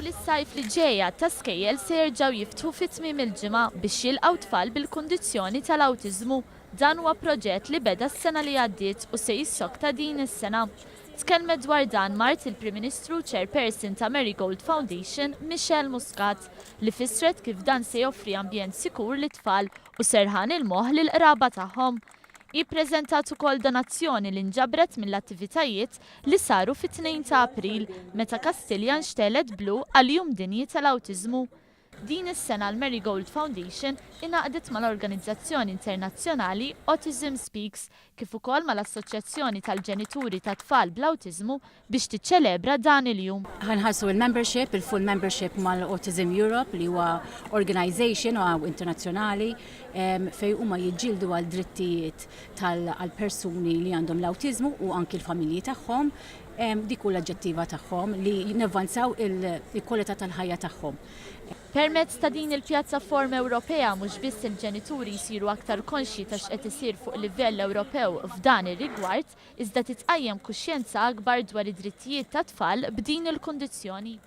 li s-sajf li ġejja ta' skejjel se jerġgħu jiftħu fit-tmiem il-ġimgħa biex jilqgħu tfal bil-kundizzjoni tal-awtiżmu. Dan huwa proġett li beda s-sena li għaddiet u se jissokta din is-sena. Tkellmet dwar dan Mart il-Prim Ministru Chairperson ta' Marigold Foundation, Michelle Muscat, li fissret kif dan se joffri ambjent sikur li tfal u serħan il-moħħ lil qraba tagħhom. Ippreżentat ukoll donazzjoni li nġabret mill-attivitajiet li saru fit-2 ta' April meta Kastilja nxtelet blu għal-Jum Dinji tal-Awtiżmu. Din is-sena l-Marigold Foundation ingħaqdet mal-Organizzazzjoni Internazzjonali Autism Speaks kif ukoll mal-Assoċjazzjoni tal-Ġenituri ta' tfal bl-Awtiżmu biex tiċċelebra dan il-jum. Ħanħassu il-membership, il-full membership mal-Autism Europe li huwa organization internazzjonali fej huma jiġġieldu għal drittijiet tal-persuni li għandhom l-awtiżmu u anki l-familji tagħhom. Dik u l-aġġettiva tagħhom li nevvanzaw il-kwalità tal-ħajja tagħhom. Permezz ta' din il-pjattaforma Ewropea mhux biss il-ġenituri jsiru aktar konxji ta' x'qed isir fuq livell Ewropew f'dan ir-rigward, iżda titqajjem kuxjenza akbar dwar id-drittijiet tat-tfal b'din il-kundizzjoni.